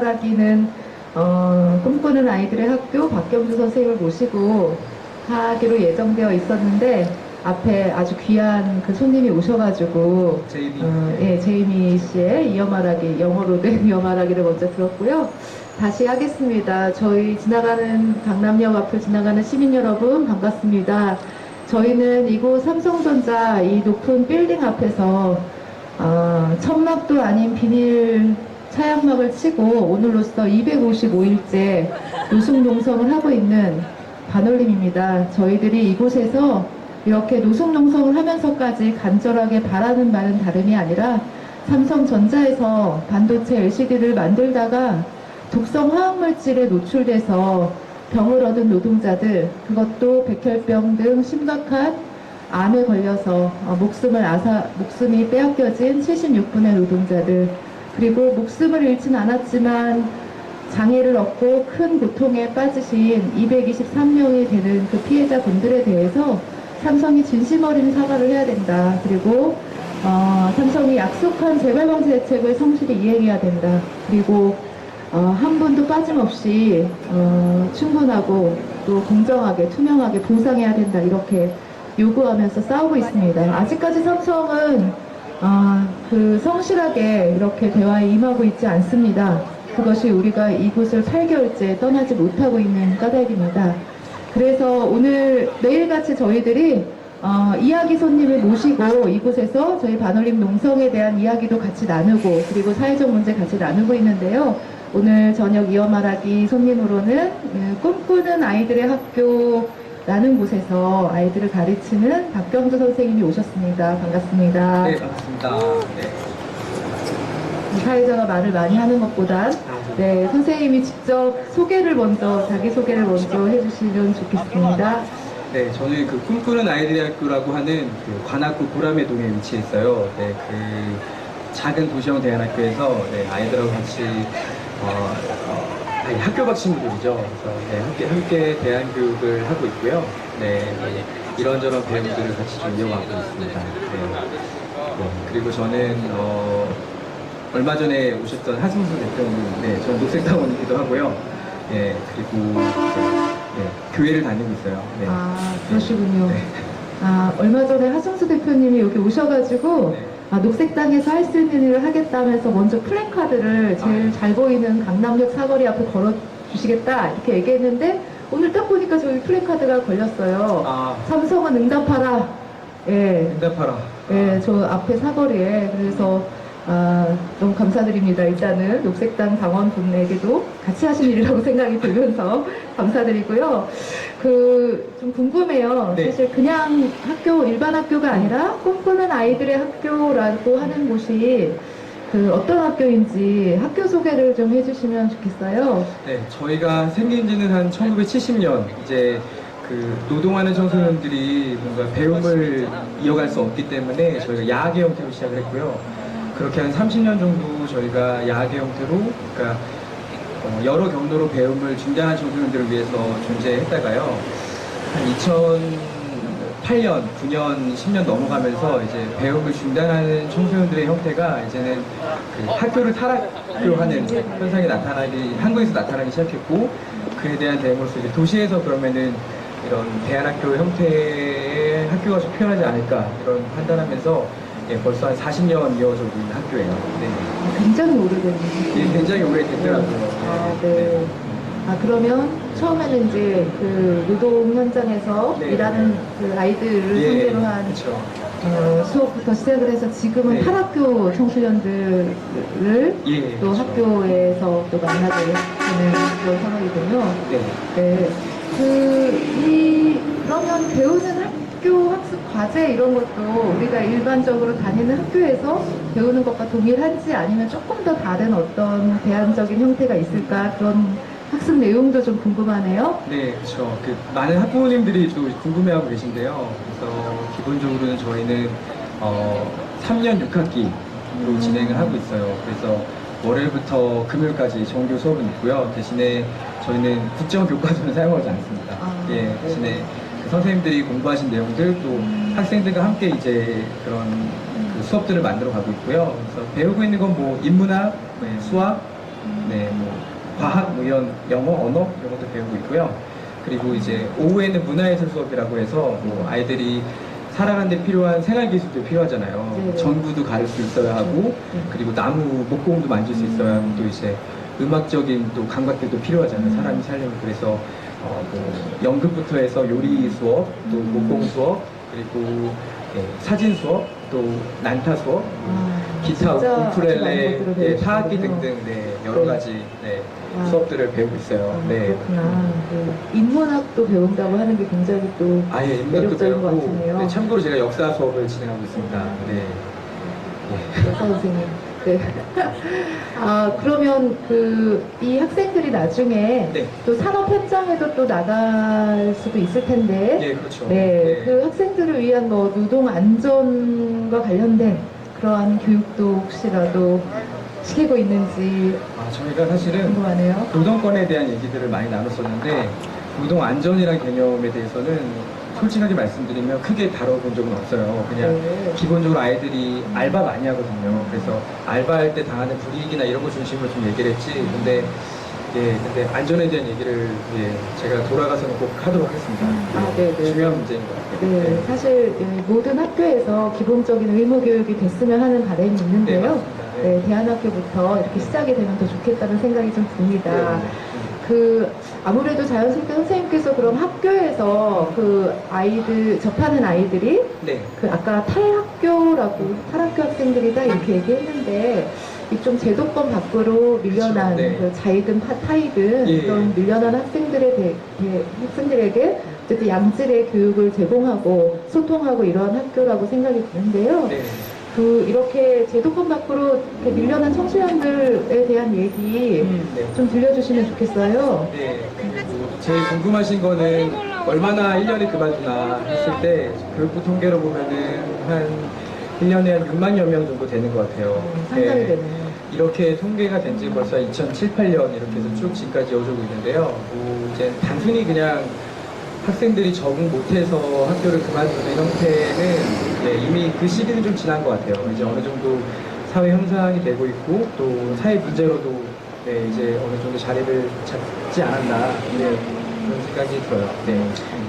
이야기는 꿈꾸는 아이들의 학교 박경주 선생님을 모시고 하기로 예정되어 있었는데 앞에 아주 귀한 그 손님이 오셔가지고 제이미 씨의 이어말하기, 영어로 된 이어말하기를 먼저 들었고요. 다시 하겠습니다. 저희 지나가는 강남역 앞을 지나가는 시민 여러분 반갑습니다. 저희는 이곳 삼성전자 이 높은 빌딩 앞에서 천막도 아닌 비닐 차양막을 치고 오늘로써 255일째 노숙농성을 하고 있는 반올림입니다. 저희들이 이곳에서 이렇게 노숙농성을 하면서까지 간절하게 바라는 바는 다름이 아니라 삼성전자에서 반도체 LCD를 만들다가 독성 화학물질에 노출돼서 병을 얻은 노동자들, 그것도 백혈병 등 심각한 암에 걸려서 목숨이 빼앗겨진 76분의 노동자들, 그리고 목숨을 잃진 않았지만 장애를 얻고 큰 고통에 빠지신 223명이 되는 그 피해자분들에 대해서 삼성이 진심 어린 사과를 해야 된다. 그리고 삼성이 약속한 재발방지 대책을 성실히 이행해야 된다. 그리고 한 분도 빠짐없이 충분하고 또 공정하게 투명하게 보상해야 된다. 이렇게 요구하면서 싸우고 있습니다. 아직까지 삼성은 그 성실하게 이렇게 대화에 임하고 있지 않습니다. 그것이 우리가 이곳을 8개월째 떠나지 못하고 있는 까닭입니다. 그래서 내일같이 저희들이 이야기 손님을 모시고 이곳에서 저희 반올림 농성에 대한 이야기도 같이 나누고 그리고 사회적 문제 같이 나누고 있는데요. 오늘 저녁 이어말하기 손님으로는 꿈꾸는 아이들의 학교라는 곳에서 아이들을 가르치는 박경주 선생님이 오셨습니다. 반갑습니다. 네, 반갑습니다. 사회자가 말을 많이 하는 것보단 선생님이 직접 자기소개를 먼저 해주시면 좋겠습니다. 네, 저는 그 꿈꾸는 아이들의 학교라고 하는 그 관악구 보라매동에 위치해 있어요. 네, 그 작은 도시형 대안학교에서 아이들하고 같이 학교 친구들이죠. 그래서 함께 대안교육을 하고 있고요. 이런저런 배움들을 같이 좀 이어가고 있습니다. 그리고 저는 얼마 전에 오셨던 하승수 대표님, 저는 녹색당원이기도 하고요. 그리고 교회를 다니고 있어요. 그러시군요. 얼마 전에 하승수 대표님이 여기 오셔가지고 녹색당에서 할 수 있는 일을 하겠다면서 먼저 플래카드를 제일 잘 보이는 강남역 사거리 앞에 걸어주시겠다 이렇게 얘기했는데 오늘 딱 보니까 저기 플래카드가 걸렸어요. 삼성은 응답하라. 응답하라. 저 앞에 사거리에. 그래서 너무 감사드립니다. 일단은 녹색당 당원분에게도 같이 하신 일이라고 생각이 들면서 감사드리고요. 좀 궁금해요. 사실 그냥 일반 학교가 아니라 꿈꾸는 아이들의 학교라고 하는 곳이 어떤 학교인지 학교 소개를 좀 해주시면 좋겠어요. 네, 저희가 생긴 지는 한 1970년, 이제 노동하는 청소년들이 뭔가 배움을 이어갈 수 없기 때문에 저희가 야학의 형태로 시작을 했고요. 그렇게 한 30년 정도 저희가 야학의 형태로, 그러니까 여러 경로로 배움을 중단한 청소년들을 위해서 존재했다가요. 한 2008년, 9년, 10년 넘어가면서 이제 배움을 중단하는 청소년들의 형태가 이제는 학교를 탈학교하는 현상이 한국에서 나타나기 시작했고, 그에 대한 대응으로서 이제 도시에서 그러면은 이런 대안학교 형태의 학교가 좀 필요하지 않을까 이런 판단하면서 벌써 한 40년 이어져 있는 학교예요. 굉장히 오래된. 굉장히 오래됐더라고요. 그러면 처음에는 이제 노동 현장에서 일하는 아이들을 상대로 한 수업부터 시작을 해서 지금은 탈학교 청소년들을 또 학교에서 또 만나게 되는 그런 상황이군요. 그러면 배우는 학교 학습 과제 이런 것도 우리가 일반적으로 다니는 학교에서 배우는 것과 동일한지 아니면 조금 더 다른 어떤 대안적인 형태가 있을까 그런 학습 내용도 좀 궁금하네요. 네, 그렇죠. 많은 학부모님들이 좀 궁금해하고 계신데요. 그래서 기본적으로는 저희는 3년 6학기로 진행을 하고 있어요. 그래서 월요일부터 금요일까지 정규 수업은 있고요. 대신에 저희는 국정 교과서는 사용하지 않습니다. 대신에 선생님들이 공부하신 내용들 또 학생들과 함께 이제 그런 수업들을 만들어 가고 있고요. 그래서 배우고 있는 건 인문학, 수학, 과학, 뭐 이런 영어, 언어 이런 것도 배우고 있고요. 그리고 이제 오후에는 문화예술 수업이라고 해서 뭐 아이들이 살아가는 데 필요한 생활 기술도 필요하잖아요. 네네. 전구도 가를 수 있어야 하고, 그리고 나무 목공도 만질 수 있어야 하고, 또 이제 음악적인 또 감각들도 필요하잖아요. 사람이 살려면. 그래서 뭐 연극부터 해서 요리 수업, 또 목공 수업, 그리고 사진 수업, 또 난타 수업, 기타, 진짜 우쿨렐레, 아주 많은 것들을 타악기 배우시는군요. 등등 여러 가지 아. 수업들을 배우고 있어요. 그렇구나. 인문학도 배운다고 하는 게 굉장히 또 아예 인문학도 매력적인 것 배우고, 같으네요. 참고로 제가 역사 수업을 진행하고 있습니다. 네. 역사 선생님. 네. 그러면 이 학생들이 나중에 네. 또 산업 현장에도 또 나갈 수도 있을 텐데. 네, 그렇죠. 네. 그 학생들을 위한 뭐 노동 안전과 관련된 그러한 교육도 혹시라도 시키고 있는지 저희가 사실은 궁금하네요. 노동권에 대한 얘기들을 많이 나눴었는데, 노동 안전이라는 개념에 대해서는 솔직하게 말씀드리면 크게 다뤄본 적은 없어요. 그냥 네. 기본적으로 아이들이 알바 많이 하거든요. 그래서 알바할 때 당하는 불이익이나 이런 거 중심으로 좀 얘기를 했지. 근데 안전에 대한 얘기를 제가 돌아가서는 꼭 하도록 하겠습니다. 네네. 중요한 문제인 것 같아요. 네, 사실 모든 학교에서 기본적인 의무 교육이 됐으면 하는 바람이 네, 있는데요. 맞습니다. 네, 대안학교부터 이렇게 시작이 되면 더 좋겠다는 생각이 좀 듭니다. 아무래도 자연스럽게 선생님께서 그럼 학교에서 아이들, 접하는 아이들이 네. 아까 탈학교 학생들이다 이렇게 얘기했는데, 이 좀 제도권 밖으로 밀려난 그렇죠. 네. 자이든 타이든 예. 그런 밀려난 학생들에게 어쨌든 양질의 교육을 제공하고 소통하고 이러한 학교라고 생각이 드는데요. 네. 이렇게 제도권 밖으로 이렇게 밀려난 청소년들에 대한 얘기 네. 좀 들려주시면 좋겠어요. 네. 제일 궁금하신 거는 얼마나 1년에 그만두나 했을 때 교육부 통계로 보면은 한 1년에 한 6만여 명 정도 되는 것 같아요. 상당히 네. 되네요. 이렇게 통계가 된 지 벌써 2007, 8년 이렇게 해서 쭉 지금까지 이어지고 있는데요. 이제 단순히 그냥 학생들이 적응 못해서 학교를 그만두는 형태는 이미 그 시기는 좀 지난 것 같아요. 이제 어느 정도 사회 형상이 되고 있고, 또 사회 문제로도 이제 어느 정도 자리를 잡지 않았나, 그런 생각이 들어요.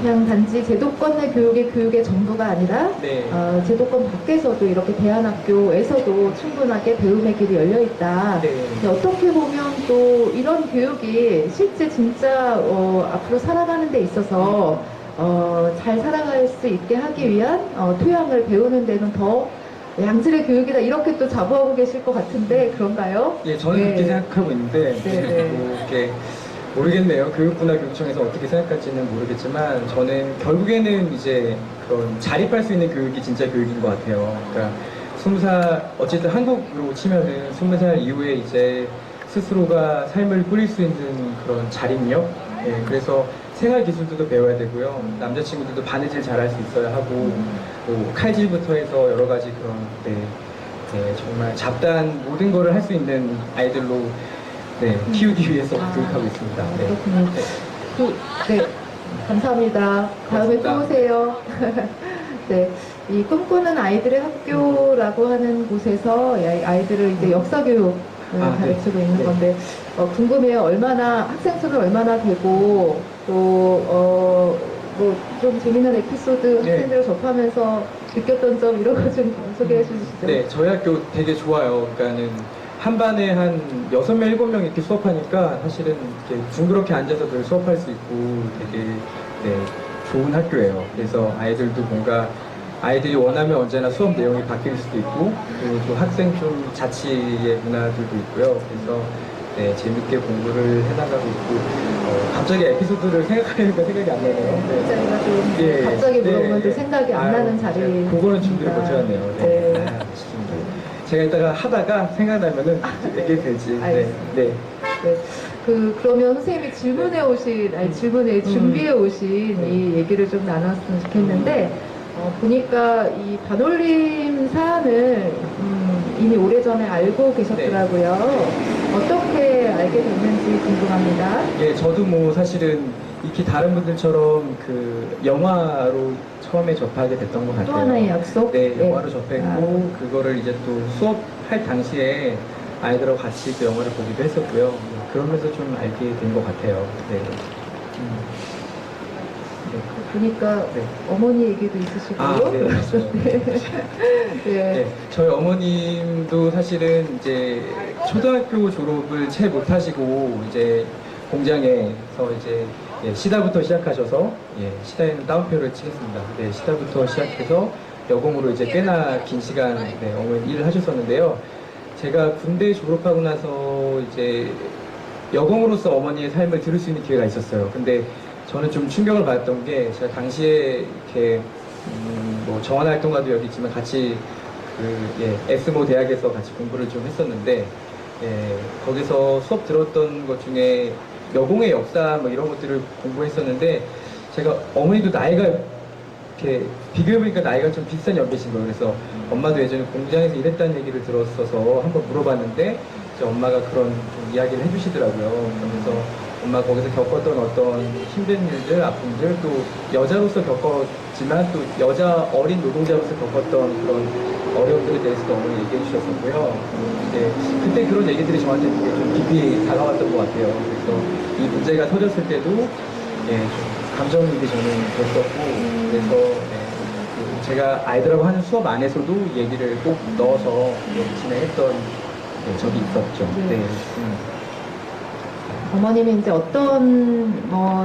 그냥 단지 제도권 내 교육의 전부가 아니라 네. 제도권 밖에서도 이렇게 대안학교에서도 충분하게 배움의 길이 열려 있다. 네. 근데 어떻게 보면 또 이런 교육이 실제 진짜 앞으로 살아가는 데 있어서 잘 살아갈 수 있게 하기 위한 토양을 배우는 데는 더 양질의 교육이다 이렇게 또 자부하고 계실 것 같은데 그런가요? 저는 그렇게 생각하고 있는데 이렇게 모르겠네요. 교육부나 교육청에서 어떻게 생각할지는 모르겠지만, 저는 결국에는 이제 그런 자립할 수 있는 교육이 진짜 교육인 것 같아요. 그러니까 20살, 어쨌든 한국으로 치면은 20살 이후에 이제 스스로가 삶을 꾸릴 수 있는 그런 자립력? 그래서 생활 기술들도 배워야 되고요. 남자친구들도 바느질 잘할 수 있어야 하고, 뭐 칼질부터 해서 여러 가지 그런, 정말 잡다한 모든 거를 할 수 있는 아이들로 키우기 위해서 교육하고 있습니다. 그렇군요. 네, 감사합니다. 다음에 또 오세요. 네, 이 꿈꾸는 아이들의 학교라고 하는 곳에서 아이들을 이제 역사 교육을 가르치고 있는 건데 궁금해요. 학생 수는 얼마나 되고 또 뭐 좀 재미난 에피소드 학생들을 접하면서 느꼈던 점 이런 거 좀 소개해 주시죠. 네, 저희 학교 되게 좋아요. 그러니까는 한 반에 한 6명, 7명 이렇게 수업하니까 사실은 이렇게 둥그렇게 앉아서 늘 수업할 수 있고 되게 좋은 학교예요. 그래서 아이들도 뭔가 아이들이 원하면 언제나 수업 내용이 바뀔 수도 있고, 그리고 또 학생 좀 자치의 문화들도 있고요. 그래서 재밌게 공부를 해나가고 있고, 갑자기 에피소드를 생각하니까 생각이 안 나네요. 그 자리가 좀 갑자기 물어보면 또 생각이 안 나는 자리. 그거는 준비를 못해왔네요. 아쉽습니다. 제가 이따가 하다가 생각나면은 얘기해 되지. 네. 그러면 선생님이 질문해 오신, 준비해 오신 이 얘기를 좀 나눴으면 좋겠는데, 보니까 이 반올림 사안을 이미 오래전에 알고 계셨더라고요. 어떻게 알게 됐는지 궁금합니다. 저도 뭐 사실은 익히 다른 분들처럼 영화로 처음에 접하게 됐던 것 같아요. 또 하나의 약속? 영화로 접했고, 그거를 이제 또 수업할 당시에 아이들하고 같이 그 영화를 보기도 했었고요. 그러면서 좀 알게 된 것 같아요. 네. 네. 보니까 네. 어머니 얘기도 있으시고. 아, 네, 맞아요. 네. 네, 저희 어머님도 사실은 이제 초등학교 졸업을 채 못하시고 이제 공장에서 이제 시다부터 시작하셔서 시다에는 따옴표를 치겠습니다. 네, 시다부터 시작해서 여공으로 이제 꽤나 긴 시간 어머니 일을 하셨었는데요. 제가 군대 졸업하고 나서 이제 여공으로서 어머니의 삶을 들을 수 있는 기회가 있었어요. 근데 저는 좀 충격을 받았던 게 제가 당시에 이렇게 뭐 정원활동가도 여기 있지만 같이 에스모 대학에서 같이 공부를 좀 했었는데 거기서 수업 들었던 것 중에 여공의 역사 뭐 이런 것들을 공부했었는데 제가 어머니도 나이가 이렇게 비교해보니까 나이가 좀 비슷한 연배신 거예요. 그래서 엄마도 예전에 공장에서 일했다는 얘기를 들었어서 한번 물어봤는데 이제 엄마가 그런 좀 이야기를 해주시더라고요. 그러면서 엄마 거기서 겪었던 어떤 힘든 일들, 아픔들, 또 여자로서 겪었지만 또 여자 어린 노동자로서 겪었던 그런 어려움들에 대해서도 어머니 얘기해 주셨었고요. 그때 그런 얘기들이 저한테 되게 좀 깊이 다가왔던 것 같아요. 그래서 이 문제가 터졌을 때도 좀 감정이입이 저는 됐었고, 그래서 제가 아이들하고 하는 수업 안에서도 얘기를 꼭 넣어서 진행했던 적이 있었죠. 네. 어머님이 이제 어떤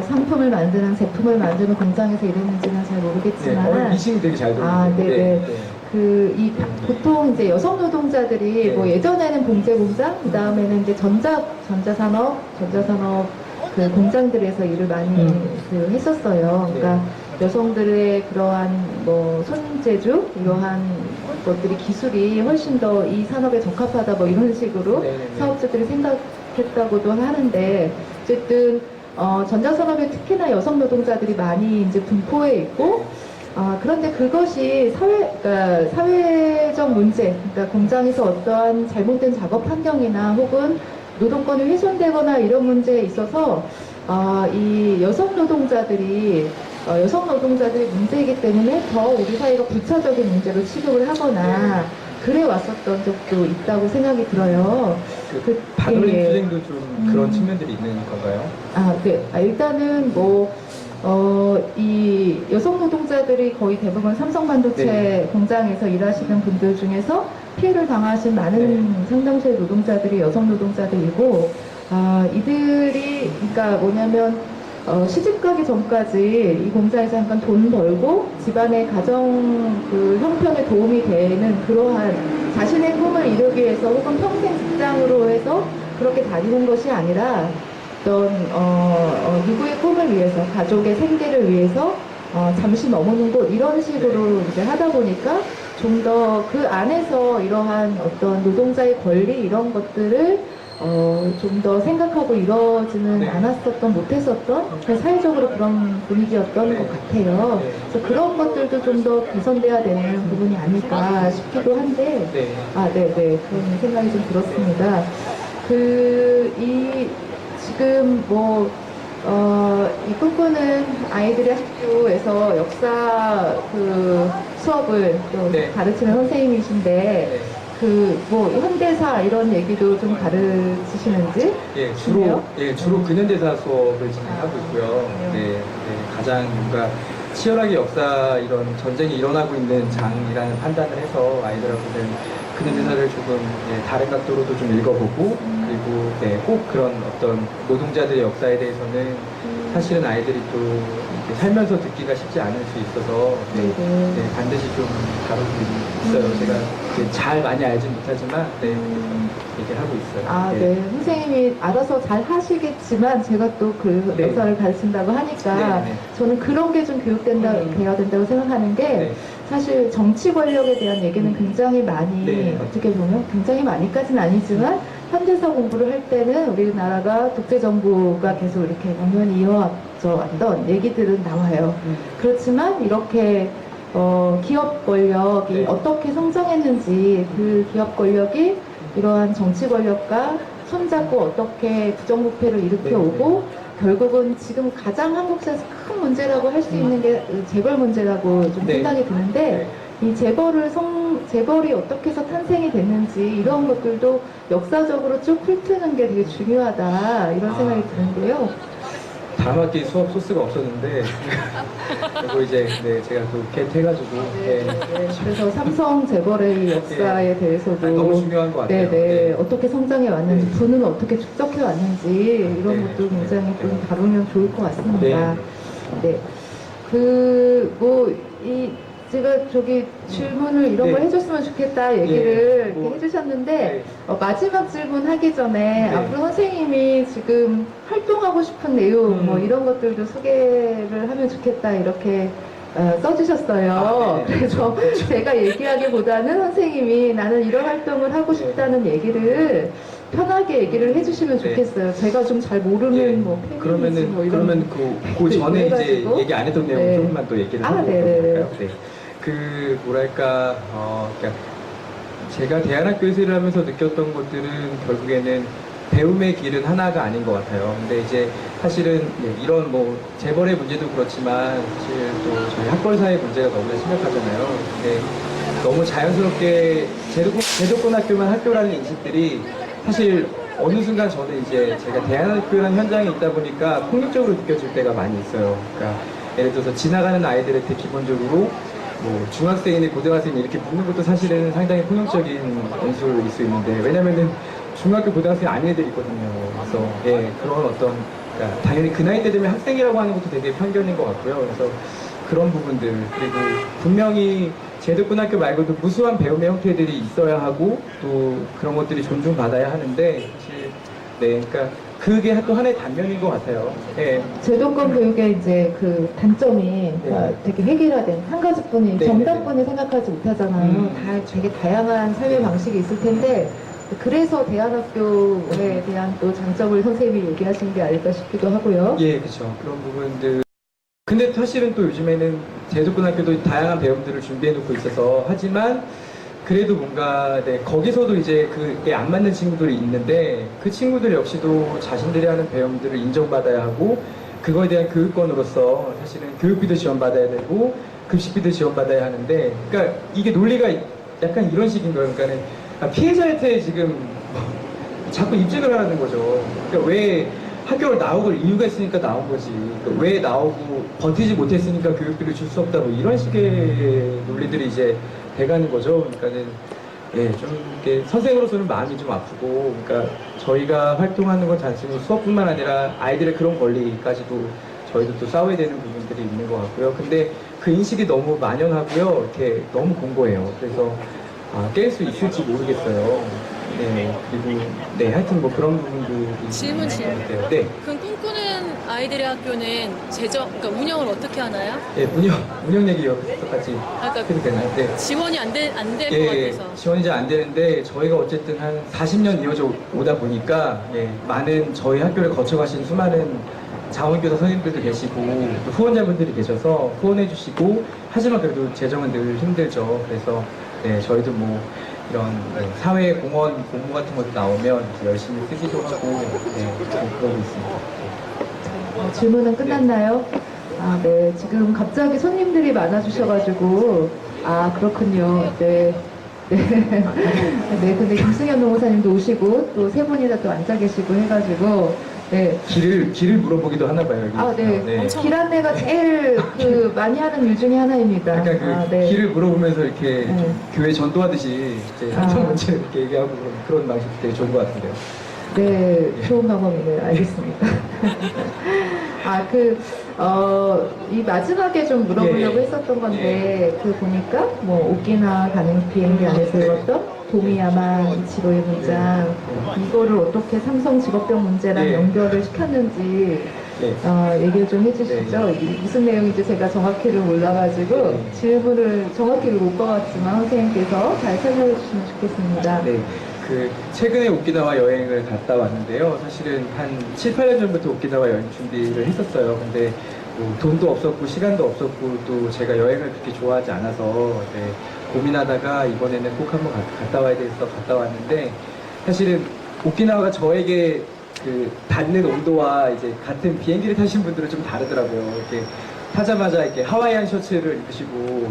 상품을 만드는 제품을 만드는 공장에서 일했는지는 잘 모르겠지만 미싱이 되게 잘 네네. 보통 이제 여성 노동자들이 뭐 예전에는 봉제 공장, 그 다음에는 이제 전자산업 그 공장들에서 일을 많이 했었어요. 그러니까 여성들의 그러한 뭐 손재주 이러한 것들이 기술이 훨씬 더 이 산업에 적합하다 뭐 이런 식으로 사업자들이 생각했다고도 하는데 어쨌든 전자산업에 특히나 여성 노동자들이 많이 이제 분포해 있고 그런데 그것이 그러니까 사회적 문제, 그러니까 공장에서 어떠한 잘못된 작업 환경이나 혹은 노동권이 훼손되거나 이런 문제에 있어서 이 여성 노동자들이 문제이기 때문에 더 우리 사회가 부차적인 문제로 취급을 하거나 그래 왔었던 적도 있다고 생각이 들어요. 반올림 투쟁도 좀 그런 측면들이 있는 건가요? 네. 일단은 이 여성 노동자들이 거의 대부분 삼성반도체 공장에서 일하시는 분들 중에서 피해를 당하신 많은 상당수의 노동자들이 여성 노동자들이고, 이들이, 그러니까 뭐냐면, 시집가기 전까지 이 공장에서 잠깐 돈 벌고 집안의 가정 그 형편에 도움이 되는 그러한 자신의 꿈을 이루기 위해서 혹은 평생 직장으로 해서 그렇게 다니는 것이 아니라 어떤 누구의 꿈을 위해서 가족의 생계를 위해서 잠시 머무는 곳 이런 식으로 이제 하다 보니까 좀 더 그 안에서 이러한 어떤 노동자의 권리 이런 것들을 좀 더 생각하고 이루어지는 않았었던, 못했었던, 사회적으로 그런 분위기였던 것 같아요. 그래서 그런 것들도 좀 더 개선돼야 되는 부분이 아닐까 싶기도 한데, 네네. 그런 생각이 좀 들었습니다. 지금 이 꿈꾸는 아이들의 학교에서 역사 수업을 또 가르치는 선생님이신데, 현대사 이런 얘기도 좀 가르치시는지? 주로 근현대사 수업을 진행하고 있고요. 가장 뭔가 치열하게 역사 이런 전쟁이 일어나고 있는 장이라는 판단을 해서 아이들하고는 근현대사를 조금 다른 각도로도 좀 읽어보고 그리고 꼭 그런 어떤 노동자들의 역사에 대해서는 사실은 아이들이 또 이렇게 살면서 듣기가 쉽지 않을 수 있어서 반드시 좀 다루고 있어요. 제가 잘 많이 알진 못하지만 얘기를 하고 있어요. 선생님이 알아서 잘 하시겠지만 제가 또 그 역사를 가르친다고 하니까 저는 그런 게 좀 되어야 된다고 생각하는 게 사실 정치 권력에 대한 얘기는 굉장히 많이 어떻게 보면 굉장히 많이까지는 아니지만 현대사 공부를 할 때는 우리나라가 독재정부가 계속 이렇게 당연히 이어져 왔던 얘기들은 나와요. 그렇지만 이렇게 기업 권력이 어떻게 성장했는지 그 기업 권력이 이러한 정치 권력과 손잡고 어떻게 부정부패를 일으켜오고 결국은 지금 가장 한국 사회에서 큰 문제라고 할 수 있는 게 재벌 문제라고 좀 생각이 드는데 이 재벌이 어떻게 해서 탄생이 됐는지 이런 것들도 역사적으로 쭉 훑는 게 되게 중요하다 이런 생각이 드는데요. 다음 학기 수업 소스가 없었는데 그리고 이제 네, 제가 또 겟해가지고 네, 네. 그래서 삼성 재벌의 역사에 대해서도 너무 중요한 것 같아요. 네. 어떻게 성장해 왔는지, 네. 부는 어떻게 축적해 왔는지 이런 네. 것도 굉장히 네. 좀 다루면 좋을 것 같습니다. 네. 네. 제가 저기 질문을 이런 네. 걸 해줬으면 좋겠다 얘기를 네. 뭐, 이렇게 해주셨는데 네. 마지막 질문 하기 전에 네. 앞으로 선생님이 지금 활동하고 싶은 내용 뭐 이런 것들도 소개를 하면 좋겠다 이렇게 써주셨어요. 네네. 그래서 제가 얘기하기보다는 선생님이 나는 이런 활동을 하고 싶다는 얘기를 편하게 얘기를 해주시면 네. 좋겠어요. 제가 좀 잘 모르는 예, 뭐 페미니즘 뭐 이런 그러면 그 전에 이제 해가지고. 얘기 안 했던 내용 네. 조금만 또 얘기를 아, 하고 네네네. 볼까요? 네. 그 뭐랄까 그러니까 제가 대안학교에서 일을 하면서 느꼈던 것들은 결국에는 배움의 길은 하나가 아닌 것 같아요. 근데 이제 사실은 이런 뭐 재벌의 문제도 그렇지만 사실 또 저희 학벌사의 문제가 너무나 심각하잖아요. 근데 너무 자연스럽게 제도권 학교만 학교라는 인식들이 사실 어느 순간 저는 이제 제가 대안학교라는 현장에 있다 보니까 폭력적으로 느껴질 때가 많이 있어요. 그러니까 예를 들어서 지나가는 아이들한테 기본적으로 뭐 중학생이니 고등학생이 이렇게 묻는 것도 사실은 상당히 폭력적인 연수일 수 있는데 왜냐면은 중학교 고등학생 아닌 애들이 있거든요. 그래서 그런 어떤 그러니까 당연히 그 나이 때 되면 학생이라고 하는 것도 되게 편견인 것 같고요. 그래서 그런 부분들 그리고 분명히 제도권 학교 말고도 무수한 배움의 형태들이 있어야 하고 또 그런 것들이 존중받아야 하는데 사실 그러니까 그게 또 하나의 단면인 것 같아요. 제도권 교육의 이제 그 단점이 되게 획일화된 한 가지뿐이 네, 정답뿐이 생각하지 못하잖아요. 다 되게 다양한 삶의 방식이 있을 텐데 그래서 대안학교에 대한 또 장점을 선생님이 얘기하시는 게 아닐까 싶기도 하고요. 예, 그렇죠. 그런 부분들. 근데 사실은 또 요즘에는 제도권 학교도 다양한 배움들을 준비해 놓고 있어서 하지만 그래도 뭔가 거기서도 이제 그게 안 맞는 친구들이 있는데 그 친구들 역시도 자신들이 하는 배움들을 인정받아야 하고 그거에 대한 교육권으로서 사실은 교육비도 지원받아야 되고 급식비도 지원받아야 하는데 그러니까 이게 논리가 약간 이런 식인 거예요. 그러니까 피해자한테 지금 자꾸 입증을 하라는 거죠. 그러니까 왜 학교를 나오고 이유가 있으니까 나온 거지. 그러니까 왜 나오고 버티지 못했으니까 교육비를 줄 수 없다. 뭐 이런 식의 논리들이 이제 돼가는 거죠. 그러니까는 좀 이렇게 선생으로서는 마음이 좀 아프고, 그러니까 저희가 활동하는 건 단순히 수업뿐만 아니라 아이들의 그런 권리까지도 저희도 또 싸워야 되는 부분들이 있는 것 같고요. 근데 그 인식이 너무 만연하고요. 이렇게 너무 공고해요. 그래서 깰 수 있을지 모르겠어요. 그리고 하여튼 뭐 그런 부분들이 질문. 있는데요. 네. 그럼 꿈꾸는 아이들의 학교는 그러니까 운영을 어떻게 하나요? 운영 얘기 여기서까지 그러니까 해도 되나요? 네. 지원이 안 될 것 같아서. 지원이 잘 안 되는데 저희가 어쨌든 한 40년 이어져 오다 보니까 많은 저희 학교를 거쳐가신 수많은 자원교사 선생님들도 계시고 또 후원자분들이 계셔서 후원해 주시고 하지만 그래도 재정은 늘 힘들죠. 그래서 저희도 뭐 이런 사회 공헌 공모 같은 것도 나오면 열심히 쓰기도 하고 그러고 있습니다. 질문은 끝났나요? 네. 지금 갑자기 손님들이 많아주셔가지고 그렇군요. 네. 근데 김승현 농호사님도 오시고 또 세 분이나 또 앉아 계시고 해가지고 길을 물어보기도 하나 봐요. 여기. 길 안내가 제일 많이 하는 일 중에 하나입니다. 그러니까 길을 물어보면서 이렇게 좀 교회 전도하듯이 이제 항상 먼저 이렇게 얘기하고 그런 방식이 되게 좋은 것 같은데요. 네, 좋은 방법이네요. 알겠습니다. 이 마지막에 좀 물어보려고 했었던 건데, 보니까, 뭐, 오키나와 가는 비행기 안에서 읽었던 도미야마 이치로의 문장, 이거를 어떻게 삼성 직업병 문제랑 연결을 시켰는지, 얘기를 좀 해주시죠. 무슨 내용인지 제가 정확히를 몰라가지고, 질문을 정확히를 못 봐봤지만, 선생님께서 잘 설명해 주시면 좋겠습니다. 최근에 오키나와 여행을 갔다 왔는데요. 사실은 한 7, 8년 전부터 오키나와 여행 준비를 했었어요. 근데 뭐 돈도 없었고 시간도 없었고 또 제가 여행을 그렇게 좋아하지 않아서 고민하다가 이번에는 꼭 한번 갔다 와야 돼서 갔다 왔는데 사실은 오키나와가 저에게 닿는 온도와 이제 같은 비행기를 타신 분들은 좀 다르더라고요. 이렇게 타자마자 이렇게 하와이안 셔츠를 입으시고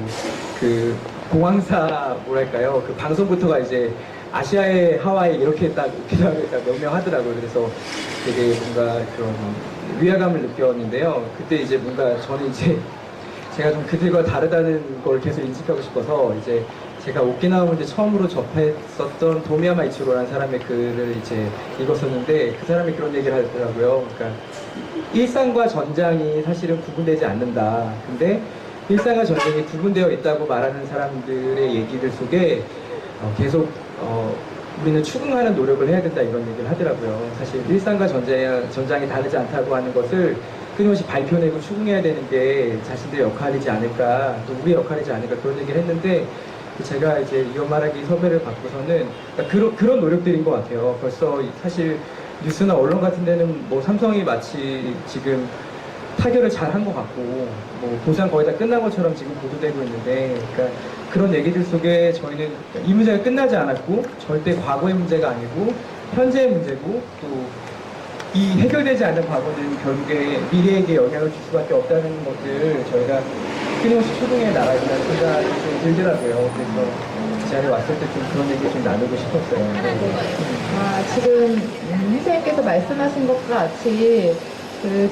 공항사 뭐랄까요, 그 방송부터가 이제 아시아의 하와이 이렇게 딱 명명하더라고요. 그래서 되게 뭔가 그런 위화감을 느꼈는데요. 그때 이제 뭔가 저는 이제 제가 좀 그들과 다르다는 걸 계속 인식하고 싶어서 이제 제가 오키나와 문제 처음으로 접했었던 도미야마 이치로라는 사람의 글을 이제 읽었었는데, 그 사람이 그런 얘기를 하더라고요. 그러니까 일상과 전장이 사실은 구분되지 않는다. 근데 일상과 전쟁이 구분되어 있다고 말하는 사람들의 얘기들 속에 계속 우리는 추궁하는 노력을 해야 된다, 이런 얘기를 하더라고요. 사실 일상과 전장이 다르지 않다고 하는 것을 끊임없이 발표내고 추궁해야 되는 게 자신들의 역할이지 않을까, 또 우리의 역할이지 않을까, 그런 얘기를 했는데, 제가 이제 이어 말하기 섭외를 받고서는 그런 노력들인 것 같아요. 벌써 사실 뉴스나 언론 같은 데는 뭐 삼성이 마치 지금 타결을 잘 한 것 같고 뭐 보상 거의 다 끝난 것처럼 지금 보도되고 있는데, 그러니까 그런 얘기들 속에 저희는 이 문제가 끝나지 않았고 절대 과거의 문제가 아니고 현재의 문제고, 또 이 해결되지 않는 과거는 결국에 미래에게 영향을 줄 수밖에 없다는 것들 저희가 끊임없이 추궁해 나가야 된다는 생각이 좀 들더라고요. 그래서 이 자리에 왔을 때 좀 그런 얘기 좀 나누고 싶었어요. 지금 선생님께서 말씀하신 것과 같이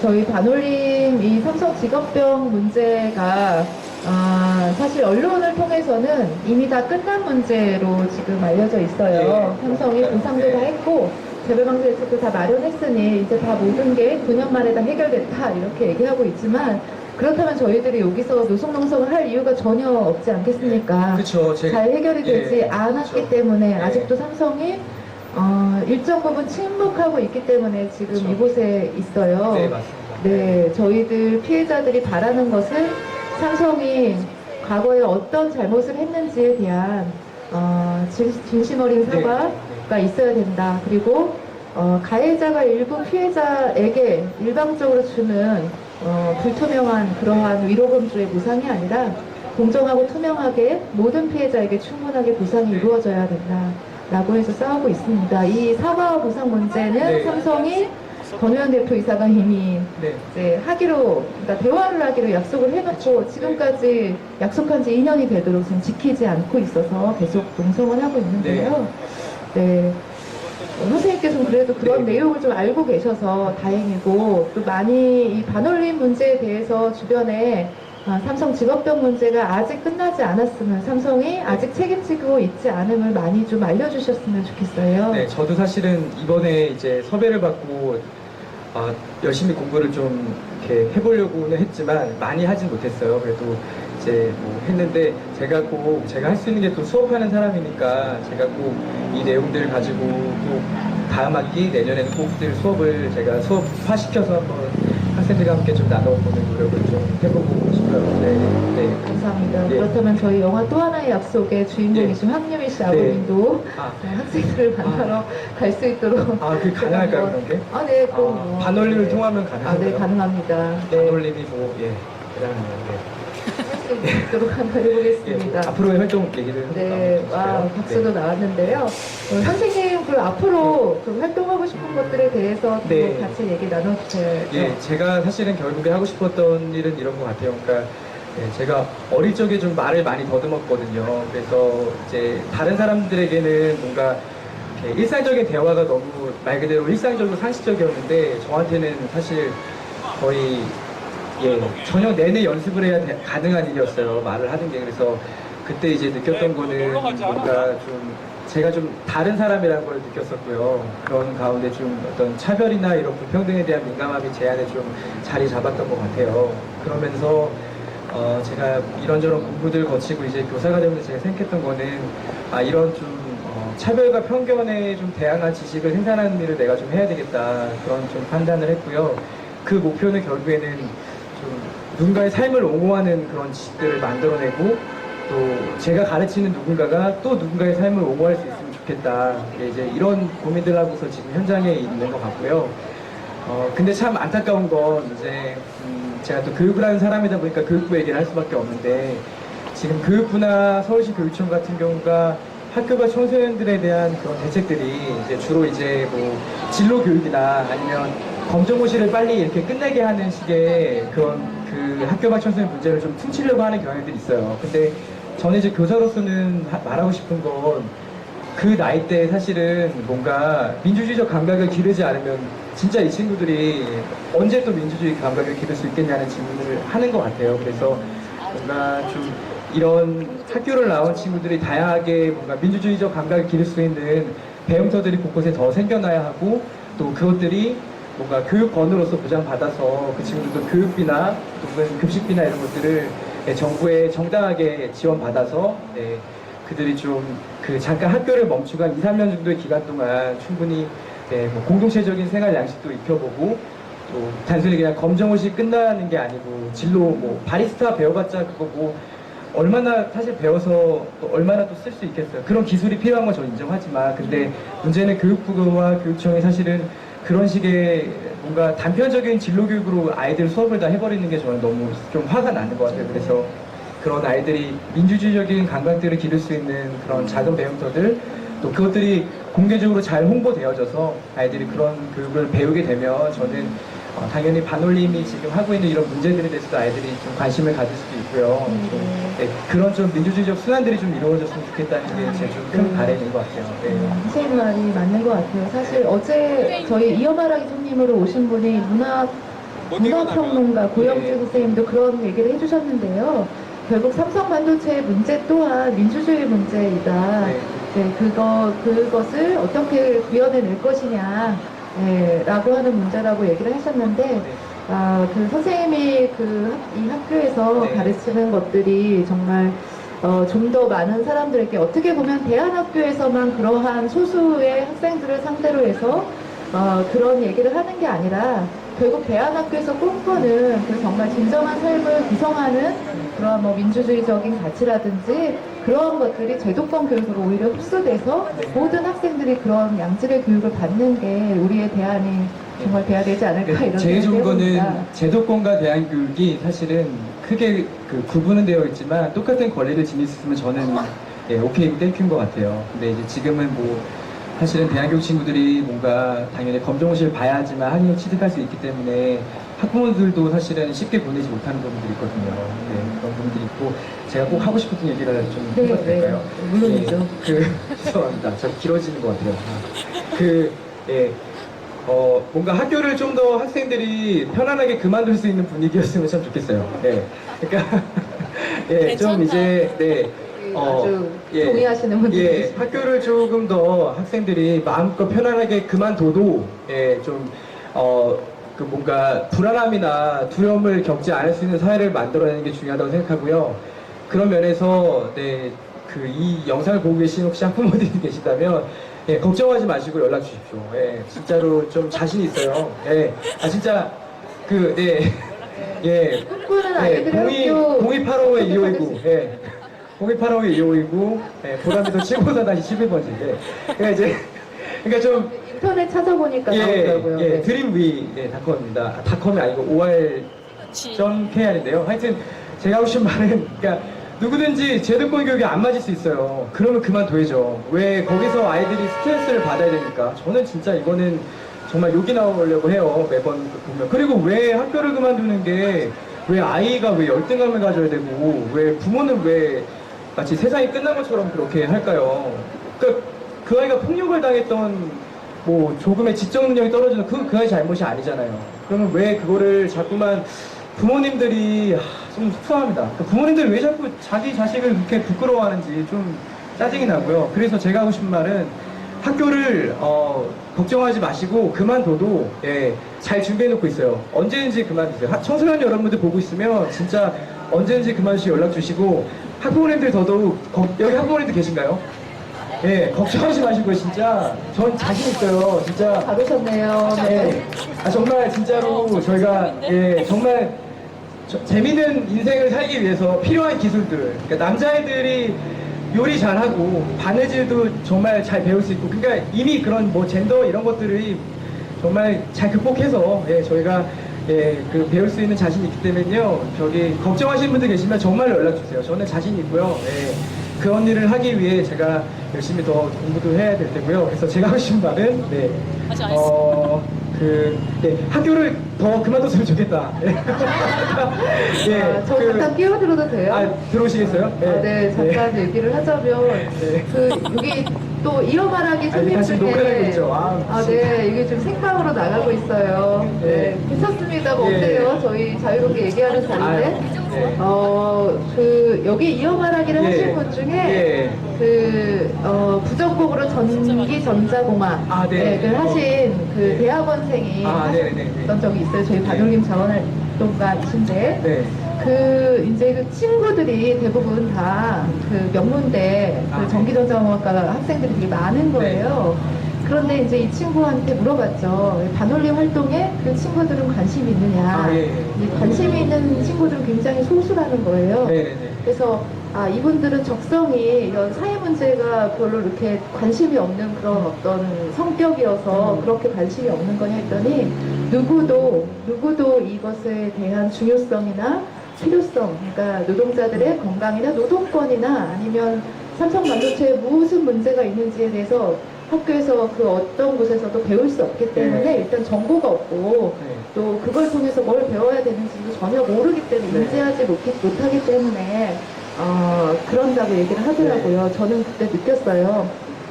저희 반올림 이 삼성 직업병 문제가 사실 언론을 통해서는 이미 다 끝난 문제로 지금 알려져 있어요. 네, 삼성이 보상도 다 했고 재발방지 대책도 다 마련했으니 이제 다 모든 게 9년 만에 다 해결됐다, 이렇게 얘기하고 있지만, 그렇다면 저희들이 여기서 노송농성을 할 이유가 전혀 없지 않겠습니까? 그쵸, 잘 해결이 되지 않았기 그쵸. 때문에 네. 아직도 삼성이 일정 부분 침묵하고 있기 때문에 지금 그쵸. 이곳에 있어요. 네, 맞습니다. 네, 저희들 피해자들이 바라는 것은 삼성이 과거에 어떤 잘못을 했는지에 대한 진심 어린 사과가 있어야 된다. 그리고 가해자가 일부 피해자에게 일방적으로 주는 불투명한 그러한 위로금조의 보상이 아니라 공정하고 투명하게 모든 피해자에게 충분하게 보상이 이루어져야 된다라고 해서 싸우고 있습니다. 이 사과와 보상 문제는 네. 삼성이 권우현 대표이사가 이미 네. 이제 그러니까 대화를 하기로 약속을 해놓고 지금까지 약속한 지 2년이 되도록 지금 지키지 않고 있어서 계속 농성을 하고 있는데요. 네. 선생님께서는 그래도 그런 네. 내용을 좀 알고 계셔서 다행이고, 또 많이 이 반올림 문제에 대해서 주변에 삼성 직업병 문제가 아직 끝나지 않았으면, 삼성이 아직 책임지고 있지 않음을 많이 좀 알려주셨으면 좋겠어요. 네, 저도 사실은 이번에 이제 섭외를 받고 열심히 공부를 좀 이렇게 해보려고는 했지만 많이 하진 못했어요. 그래도 이제 뭐 했는데, 제가 할 수 있는 게 또 수업하는 사람이니까 제가 꼭 이 내용들을 가지고 또 다음 학기 내년에는 꼭 수업을 제가 수업화시켜서 한번 학생들과 함께 좀 나눠보는 노력을 좀 해보고 싶어요. 네. 감사합니다. 네. 그렇다면 저희 영화 또 하나의 약속의 주인공이신 황유미 씨 아버님도 학생들을 만나러 갈 수 있도록. 그게 가능할까요, 그런 게? 네, 그럼 반올림을 통하면 가능한가요? 네, 가능합니다. 네. 반올림이 대단하네요. 할 수 있도록 한번 해보겠습니다. 앞으로의 활동 얘기를 네, 박수도 나왔는데요. 선생님, 앞으로 활동하고 싶은 것들에 대해서 또 같이 얘기 나눠주세요. 제가 사실은 결국에 하고 싶었던 일은 이런 것 같아요. 그러니까 제가 어릴 적에 좀 말을 많이 더듬었거든요. 그래서 이제 다른 사람들에게는 뭔가 이렇게 일상적인 대화가 너무 말 그대로 일상적이고 상식적이었는데, 저한테는 사실 거의 저녁 내내 연습을 해야 가능한 일이었어요, 말을 하는 게. 그래서 그때 이제 느꼈던 거는 뭔가 좀 제가 좀 다른 사람이라는 걸 느꼈었고요. 그런 가운데 좀 어떤 차별이나 이런 불평등에 대한 민감함이 제 안에 좀 자리 잡았던 것 같아요. 그러면서 제가 이런저런 공부들 거치고 이제 교사가 되면서 제가 생각했던 거는 이런 좀 차별과 편견에 좀 대항한 지식을 생산하는 일을 내가 좀 해야 되겠다, 그런 좀 판단을 했고요. 그 목표는 결국에는 좀 누군가의 삶을 옹호하는 그런 지식들을 만들어내고, 또 제가 가르치는 누군가가 또 누군가의 삶을 옹호할 수 있으면 좋겠다, 이제 이런 고민들 하고서 지금 현장에 있는 것 같고요. 근데 참 안타까운 건 이제 제가 또 교육을 하는 사람이다 보니까 교육부 얘기를 할 수밖에 없는데, 지금 교육부나 서울시 교육청 같은 경우가 학교가 청소년들에 대한 그런 대책들이 이제 주로 이제 뭐 진로 교육이나 아니면 검정고시를 빨리 이렇게 끝내게 하는 식의 그런 그 학교 밖 청소년 문제를 좀 퉁치려고 하는 경향들이 있어요. 근데 저는 이제 교사로서는 말하고 싶은 건 그 나이 때 사실은 뭔가 민주주의적 감각을 기르지 않으면 진짜 이 친구들이 언제 또 민주주의 감각을 기를 수 있겠냐는 질문을 하는 것 같아요. 그래서 뭔가 좀 이런 학교를 나온 친구들이 다양하게 뭔가 민주주의적 감각을 기를 수 있는 배움터들이 곳곳에 더 생겨나야 하고, 또 그것들이 뭔가 교육권으로서 보장받아서 그 친구들도 교육비나 또는 급식비나 이런 것들을 정부에 정당하게 지원받아서 그들이 좀 그 잠깐 학교를 멈추고 한 2, 3년 정도의 기간 동안 충분히 뭐 공동체적인 생활 양식도 익혀보고, 또 단순히 그냥 검정고시 끝나는 게 아니고 진로 뭐 바리스타 배워봤자 그거 뭐 얼마나 사실 배워서 또 얼마나 또 쓸 수 있겠어요. 그런 기술이 필요한 건 저는 인정하지만, 근데 문제는 교육부와 교육청이 사실은 그런 식의 뭔가 단편적인 진로 교육으로 아이들 수업을 다 해버리는 게 저는 너무 좀 화가 나는 것 같아요. 그래서 그런 아이들이 민주주의적인 감각들을 기를 수 있는 그런 작은 배움터들, 또 그것들이 공개적으로 잘 홍보되어져서 아이들이 그런 교육을 배우게 되면 저는 당연히 반올림이 지금 하고 있는 이런 문제들에 대해서도 아이들이 좀 관심을 가질 수도 있고요. 좀, 그런 좀 민주주의적 순환들이 좀 이루어졌으면 좋겠다는 게 제 좀 큰 바람인 것 같아요. 선생님 말이 맞는 것 같아요. 사실 어제 저희 이어말하기 손님으로 오신 분이 문화평론가 고영재 선생님도 그런 얘기를 해주셨는데요. 결국 삼성 반도체의 문제 또한 민주주의 문제이다. 이제 그것을 어떻게 구현해낼 것이냐, 라고 하는 문제라고 얘기를 하셨는데, 그 선생님이 이 학교에서 가르치는 것들이 정말 좀 더 많은 사람들에게, 어떻게 보면 대안학교에서만 그러한 소수의 학생들을 상대로 해서 그런 얘기를 하는 게 아니라, 결국 대안학교에서 꿈꾸는 그 정말 진정한 삶을 구성하는 그런 뭐 민주주의적인 가치라든지 그런 것들이 제도권 교육으로 오히려 흡수돼서 모든 학생들이 그런 양질의 교육을 받는 게 우리의 대안이 정말 돼야 되지 않을까, 이런 제일 좋은 생각을 거는 해봅니다. 제도권과 대안 교육이 사실은 크게 구분은 되어 있지만 똑같은 권리를 지닐 수 있으면 저는 오케이 땡큐인 것 같아요. 근데 이제 지금은 뭐 사실은 대학교 친구들이 뭔가 당연히 검정고시를 봐야지만 학위를 취득할 수 있기 때문에 학부모들도 사실은 쉽게 보내지 못하는 부분들이 있거든요. 그런 부분들이 있고, 제가 꼭 하고 싶은 얘기를 좀 해봐도 될까요? 물론이죠. 죄송합니다. 저 길어지는 것 같아요. 뭔가 학교를 좀 더 학생들이 편안하게 그만둘 수 있는 분위기였으면 참 좋겠어요. 그러니까 좀 이제 아주 동의하시는 분들이 계십니다. 학교를 조금 더 학생들이 마음껏 편안하게 그만둬도 그 뭔가 불안함이나 두려움을 겪지 않을 수 있는 사회를 만들어내는 게 중요하다고 생각하고요. 그런 면에서 이 영상을 보고 계신 혹시 학부모들이 계시다면 걱정하지 마시고 연락 주십시오. 진짜로 좀 자신 있어요. 진짜 꿈꾸는 아이들의 학교 0285-2529 0285-2529 보람에서 최고사다시 11번지인데 그러니까 좀 인터넷 찾아보니까 나오더라고요. 드림위닷컴입니다. 닷컴이 아니고 OR.kr인데요. 하여튼 제가 하고 싶은 말은, 그러니까 누구든지 제도권 교육이 안 맞을 수 있어요. 그러면 그만둬야죠. 왜 거기서 아이들이 스트레스를 받아야 되니까. 저는 진짜 이거는 정말 욕이 나오려고 해요. 매번 보면. 그리고 왜 학교를 그만두는 게, 왜 아이가 왜 열등감을 가져야 되고, 왜 부모는 왜 마치 세상이 끝난 것처럼 그렇게 할까요? 그러니까 그 아이가 폭력을 당했던 뭐 조금의 지적 능력이 떨어지는 그 아이 잘못이 아니잖아요. 그러면 왜 그거를 자꾸만 부모님들이 좀 속상합니다. 그러니까 부모님들이 왜 자꾸 자기 자식을 그렇게 부끄러워하는지 좀 짜증이 나고요. 그래서 제가 하고 싶은 말은, 학교를 걱정하지 마시고 그만둬도 잘 준비해놓고 있어요. 언제든지 그만두세요. 청소년 여러분들 보고 있으면 진짜 언제든지 그만두시고 연락 주시고, 학부모님들 더더욱 여기 학부모님들 계신가요? 걱정하지 마시고 진짜 전 자신 있어요. 진짜 받으셨네요. 정말 진짜로 저희가 정말 재밌는 인생을 살기 위해서 필요한 기술들, 그러니까 남자애들이 요리 잘하고 바느질도 정말 잘 배울 수 있고, 그러니까 이미 그런 뭐 젠더 이런 것들이 정말 잘 극복해서 저희가 배울 수 있는 자신이 있기 때문에요. 저기 걱정하시는 분들 계시면 정말 연락 주세요. 저는 자신 있고요. 그런 일을 하기 위해 제가 열심히 더 공부도 해야 될 테고요. 그래서 제가 하고 싶은 말은 네, 아직 안 했어요. 학교를 더 그만뒀으면 좋겠다. 저 잠깐 끼어들어도 돼요? 들어오시겠어요? 네, 잠깐 얘기를 하자면 네. 여기 또 이어 말하기 손님 사실 녹화되고 있죠. 네, 이게 좀 생방으로 나가고 있어요. 네, 괜찮습니다. 뭐 예. 어때요? 저희 자유롭게 얘기하는 자리인데. 네. 여기 이어 말하기를 예. 하실 분 중에 예. 부전공으로 전기 전자공학 네. 를 하신 그 네. 대학원생이 네네네. 하셨던 적이 있어요. 저희 반올림 자원활동가이신데. 네. 이제 그 친구들이 대부분 다 그 명문대 그 네. 전기전자공학과 학생들이 되게 많은 거예요. 그런데 이제 이 친구한테 물어봤죠. 반올림 활동에 그 친구들은 관심이 있느냐. 예. 이 관심이 있는 친구들은 굉장히 소수라는 거예요. 네네네. 그래서 이분들은 적성이 이런 사회 문제가 별로 이렇게 관심이 없는 그런 어떤 성격이어서 그렇게 관심이 없는 거냐 했더니 누구도 이것에 대한 중요성이나 필요성, 그러니까 노동자들의 건강이나 노동권이나 아니면 삼성 반도체에 무슨 문제가 있는지에 대해서 학교에서 그 어떤 곳에서도 배울 수 없기 때문에 네. 일단 정보가 없고 네. 또 그걸 통해서 뭘 배워야 되는지도 전혀 모르기 때문에 네. 인지하지 못하기 때문에 그런다고 얘기를 하더라고요. 저는 그때 느꼈어요.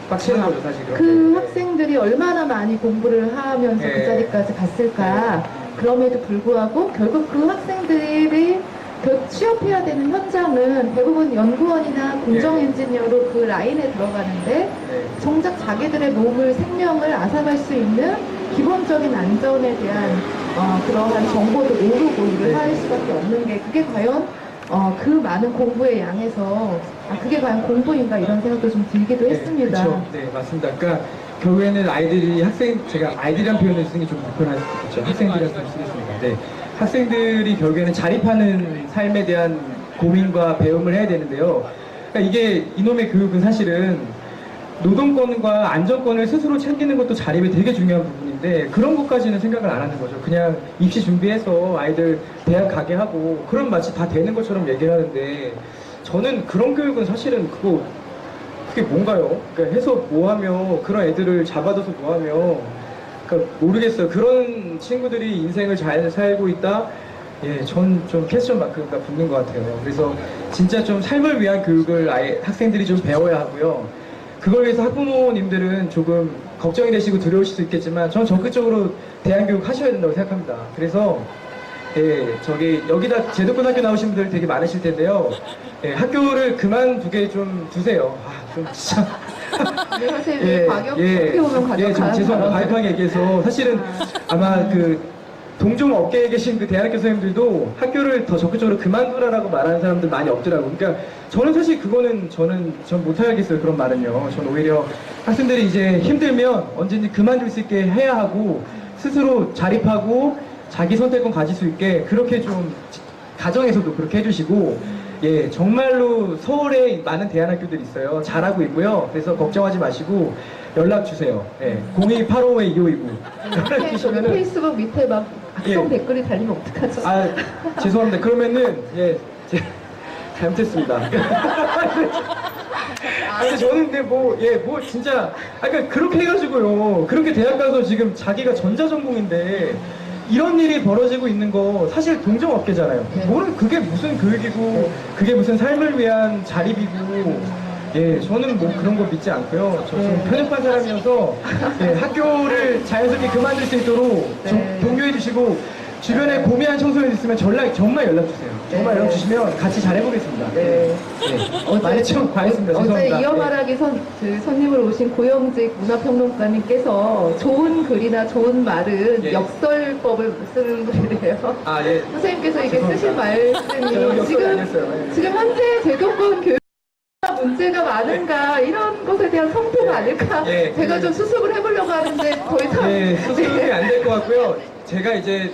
빡치는 거죠, 사실. 그 그런 게. 학생들이 얼마나 많이 공부를 하면서 네. 그 자리까지 갔을까. 그럼에도 불구하고 결국 그 학생들이 취업해야 되는 현장은 대부분 연구원이나 공정 엔지니어로 그 라인에 들어가는데 네. 정작 자기들의 몸을 생명을 앗아갈 수 있는 기본적인 안전에 대한 그러한 정보도 모르고 일을 네. 할 수밖에 없는 게 그게 과연 그 많은 공부의 양에서 그게 과연 공부인가 이런 생각도 좀 들기도 했습니다. 그렇죠. 네, 맞습니다. 그러니까 결국에는 아이들이 제가 아이들이란 표현을 쓰는 게 좀 불편할 수도 있죠. 학생들이란 표현을 쓰겠습니다. 네, 학생들이 결국에는 자립하는 삶에 대한 고민과 배움을 해야 되는데요. 그러니까 이게 이놈의 교육은 사실은 노동권과 안전권을 스스로 챙기는 것도 자립에 되게 중요한 부분인데 그런 것까지는 생각을 안 하는 거죠. 그냥 입시 준비해서 아이들 대학 가게 하고 그런 마치 다 되는 것처럼 얘기를 하는데 저는 그런 교육은 사실은 그게 뭔가요? 그러니까 해서 뭐하며 그런 애들을 잡아둬서 뭐하며 그러니까 모르겠어요. 그런 친구들이 인생을 잘 살고 있다? 예, 전 좀 퀘스천 마크가 붙는 것 같아요. 그래서 진짜 좀 삶을 위한 교육을 학생들이 좀 배워야 하고요. 그걸 위해서 학부모님들은 조금 걱정이 되시고 두려우실 수 있겠지만 전 적극적으로 대안교육 하셔야 된다고 생각합니다. 그래서 여기다 제도권학교 나오신 분들 되게 많으실 텐데요. 학교를 그만두게 좀 두세요. 좀 진짜. 근데 사실 과격 어떻게 보면 과격한 좀 죄송합니다. 과격하게 얘기해서 사실은 아마 그 동종 업계에 계신 그 대학교 선생님들도 학교를 더 적극적으로 그만두라라고 말하는 사람들 많이 없더라고요. 그러니까 저는 사실 그거는 전 못하겠어요. 그런 말은요. 저는 오히려 학생들이 이제 힘들면 언제든지 그만둘 수 있게 해야 하고 스스로 자립하고 자기 선택권 가질 수 있게 그렇게 좀 가정에서도 그렇게 해주시고 예 정말로 서울에 많은 대안학교들이 있어요. 잘하고 있고요. 그래서 걱정하지 마시고 연락 주세요. 0285-2529 연락 주시면은 페이스북 밑에 막 악성 예. 댓글이 달리면 어떡하죠? 죄송합니다. 그러면은 제가 잘못했습니다. 근데 저는 근데 진짜 그러니까 그렇게 해가지고요. 그렇게 대학 가서 지금 자기가 전자전공인데 이런 일이 벌어지고 있는 거 사실 동종업계잖아요. 네. 그게 무슨 교육이고 그게 무슨 삶을 위한 자립이고 저는 뭐 그런 거 믿지 않고요. 저 좀 편협한 사람이어서 학교를 자연스럽게 그만둘 수 있도록 동료해 주시고 주변에 고민한 청소년 있으면 정말 연락 주세요. 정말 연락 주시면 같이 잘해보겠습니다. 많이 좀 과했습니다. 어제 죄송합니다. 이어 말하기 손님을 오신 고영직 문화평론가님께서 좋은 글이나 좋은 말은 역설법을 쓰는 글이래요. 선생님께서 이게 죄송합니다. 쓰신 말씀이 지금 현재 제도권 교육 문제가 많은가 이런 것에 대한 성토가 아닐까 제가 좀 수습을 해보려고 하는데 더 이상 수습이 안 될 것 같고요. 제가 이제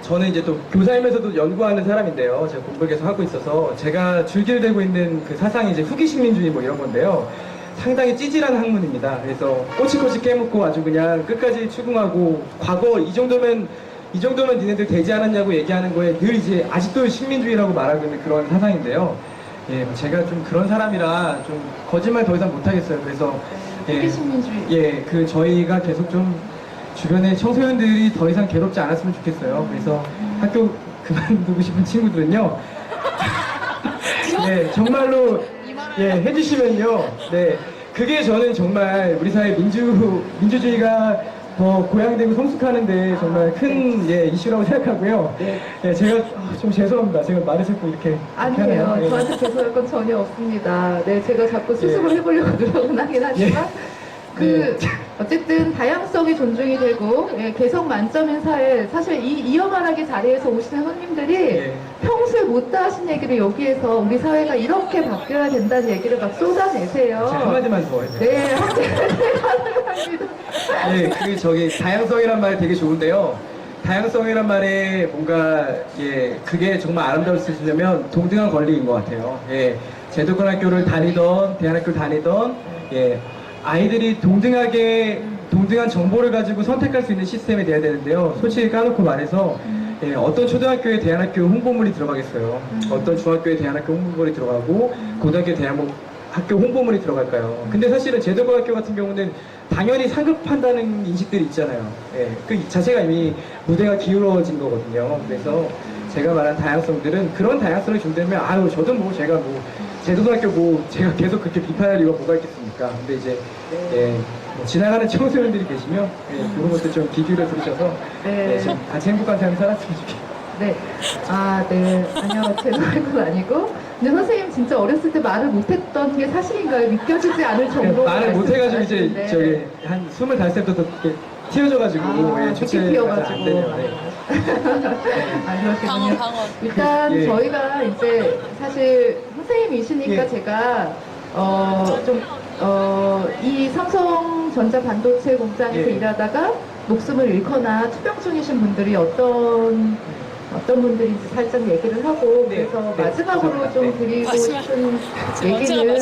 저는 이제 또 교사이면서도 연구하는 사람인데요. 제가 공부를 계속 하고 있어서 제가 줄길되고 있는 그 사상이 이제 후기식민주의 뭐 이런 건데요. 상당히 찌질한 학문입니다. 그래서 꼬치꼬치 깨묻고 아주 그냥 끝까지 추궁하고 과거 이 정도면 니네들 되지 않았냐고 얘기하는 거에 늘 이제 아직도 식민주의라고 말하고 있는 그런 사상인데요. 예, 제가 좀 그런 사람이라 좀 거짓말 더 이상 못하겠어요. 그래서 세계신민주의. 예, 그 저희가 계속 좀 주변에 청소년들이 더 이상 괴롭지 않았으면 좋겠어요. 그래서 학교 그만두고 싶은 친구들은요. 네, 정말로 예, 해주시면요. 네, 그게 저는 정말 우리 사회 민주주의가 더 고양되고 성숙하는데 정말 큰 예, 이슈라고 생각하고요. 예, 제가 좀 죄송합니다. 제가 말을 자꾸 이렇게 아니에요. 하네요. 예. 저한테 죄송할 건 전혀 없습니다. 네, 제가 자꾸 수습을 예. 해보려고 노력은 하긴 하지만 그 어쨌든 다양성이 존중이 되고 예, 개성 만점인 사회 사실 이 이어말하기 자리에서 오시는 손님들이 예. 평소에 못다 하신 얘기를 여기에서 우리 사회가 이렇게 바뀌어야 된다는 얘기를 막 쏟아내세요. 제가 한마디만 더 해요. 네, 합니다. 예, 그 저기 다양성이란 말이 되게 좋은데요. 다양성이란 말에 뭔가 예, 그게 정말 아름다울 수 있으려면 동등한 권리인 것 같아요. 예, 제도권학교를 다니던 대안학교를 다니던 예, 아이들이 동등한 정보를 가지고 선택할 수 있는 시스템이 돼야 되는데요. 솔직히 까놓고 말해서 예, 어떤 초등학교에 대안학교 홍보물이 들어가겠어요. 어떤 중학교에 대안학교 홍보물이 들어가고 고등학교에 대안학교 홍보물이 들어갈까요? 근데 사실은 제도권학교 같은 경우는 당연히 상급한다는 인식들이 있잖아요. 예, 그 자체가 이미 무대가 기울어진 거거든요. 그래서 제가 말한 다양성들은 그런 다양성을 준다면 아유 저도 뭐 제가 뭐 제도등학교 뭐 제가 계속 그렇게 비판할 이유가 뭐가 있겠습니까? 근데 이제 예, 뭐 지나가는 청소년들이 계시면 예, 그런 것들 좀 귀 기울여 들으셔서 네. 예, 좀 같이 행복한 삶 살았으면 좋겠어요. 네. 아, 네. 아니요. 죄송할 건 아니고. 근데 선생님 진짜 어렸을 때 말을 못했던 게 사실인가요? 믿겨지지 않을 정도로. 말을 못해가지고 이제 말씀하시는데. 저기 한 20살때부터 이렇게 튀어져가지고 아, 예, 주체가 피어가지고. 안 되네요. 네. 아, 그렇군요. 방언. 일단 예. 저희가 이제 사실 선생님이시니까 예. 제가 이 삼성전자 반도체 공장에서 예. 일하다가 목숨을 잃거나 투병 중이신 분들이 어떤 분들인지 살짝 얘기를 하고 네. 그래서 네. 마지막으로 감사합니다. 좀 네. 드리고 마지막. 싶은 제가 얘기는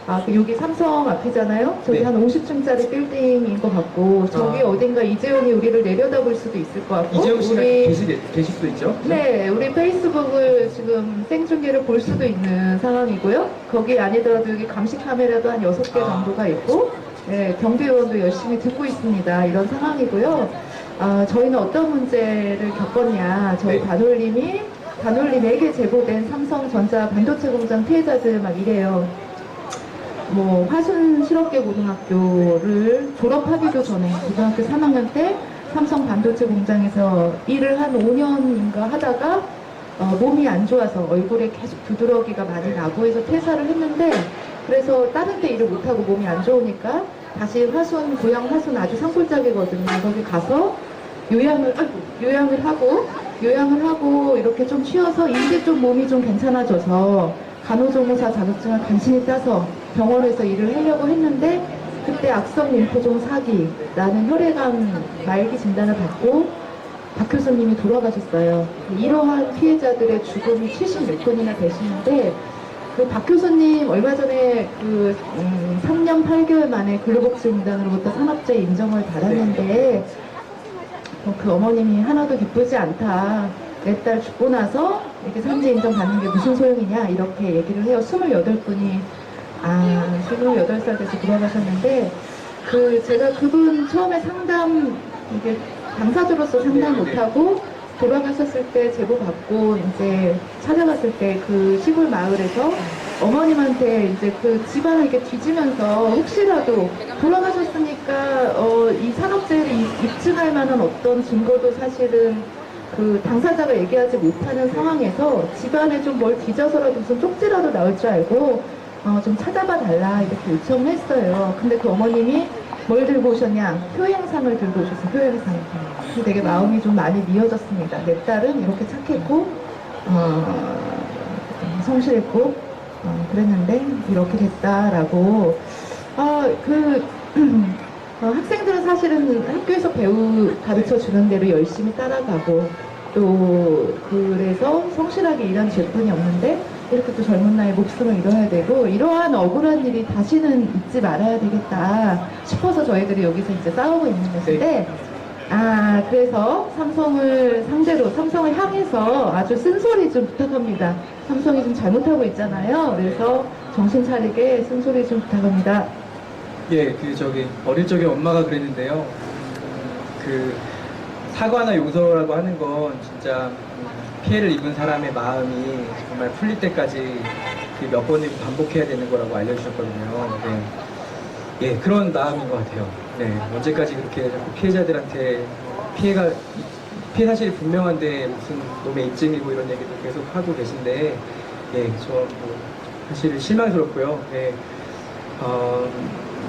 마지막. 여기 삼성 앞이잖아요. 저기 네. 한 50층짜리 빌딩인 것 같고 저기 아. 어딘가 이재용이 우리를 내려다볼 수도 있을 것 같고 이재용 씨가 우리 계실 수도 있죠? 네, 우리 페이스북을 지금 생중계를 볼 수도 있는 상황이고요. 거기 아니더라도 여기 감시 카메라도 한 6개 아. 정도가 있고, 네, 경비원도 열심히 듣고 있습니다. 이런 상황이고요. 저희는 어떤 문제를 겪었냐. 저희 네. 단올림에게 제보된 삼성전자 반도체 공장 피해자들 막 이래요. 뭐 화순 실업계 고등학교를 졸업하기도 전에 고등학교 3학년 때 삼성 반도체 공장에서 일을 한 5년인가 하다가 몸이 안 좋아서 얼굴에 계속 두드러기가 많이 나고 해서 퇴사를 했는데 그래서 다른 데 일을 못하고 몸이 안 좋으니까 다시 고향 화순 아주 산골짜기거든요. 거기 가서 요양을 하고 이렇게 좀 쉬어서 이제 좀 몸이 좀 괜찮아져서 간호조무사 자격증을 간신히 따서 병원에서 일을 하려고 했는데 그때 악성 림포종 사기라는 혈액암 말기 진단을 받고 박 교수님이 돌아가셨어요. 이러한 피해자들의 죽음이 76건이나 되시는데 그 박 교수님 얼마 전에 3년 8개월 만에 근로복지공단으로부터 산업재해 인정을 받았는데 그 어머님이 하나도 기쁘지 않다. 내 딸 죽고 나서 이렇게 산재 인정 받는 게 무슨 소용이냐 이렇게 얘기를 해요. 28분이 28살 돼서 돌아가셨는데 제가 그분 처음에 이게 당사자로서 상담 못하고 돌아가셨을 때 제보 받고 이제 찾아갔을 때 그 시골 마을에서 어머님한테 이제 그 집안을 이렇게 뒤지면서 혹시라도 돌아가셨으니까 이 산업재해를 입증할 만한 어떤 증거도 사실은 그 당사자가 얘기하지 못하는 상황에서 집안에 좀 뭘 뒤져서라도 무슨 쪽지라도 나올 줄 알고 좀 찾아봐 달라 이렇게 요청을 했어요. 근데 그 어머님이 뭘 들고 오셨냐? 표행상을 들고 오셨어요. 표행상. 그래서 되게 마음이 좀 많이 미어졌습니다. 내 딸은 이렇게 착했고 성실했고 그랬는데 이렇게 됐다라고 학생들은 사실은 학교에서 가르쳐 주는 대로 열심히 따라가고 또 그래서 성실하게 일한 죄뿐이 없는데 이렇게 또 젊은 나이에 목숨을 잃어야 되고 이러한 억울한 일이 다시는 있지 말아야 되겠다 싶어서 저희들이 여기서 이제 싸우고 있는 것인데 그래서 삼성을 상대로, 삼성을 향해서 아주 쓴소리 좀 부탁합니다. 삼성이 좀 잘못하고 있잖아요. 그래서 정신 차리게 쓴소리 좀 부탁합니다. 예, 어릴 적에 엄마가 그랬는데요. 그 사과나 용서라고 하는 건 진짜 피해를 입은 사람의 마음이 정말 풀릴 때까지 그 몇 번을 반복해야 되는 거라고 알려주셨거든요. 네. 예, 그런 마음인 것 같아요. 네, 언제까지 그렇게 자꾸 피해자들한테 피해 사실이 분명한데 무슨 놈의 입증이고 이런 얘기도 계속 하고 계신데, 예, 사실 실망스럽고요. 예,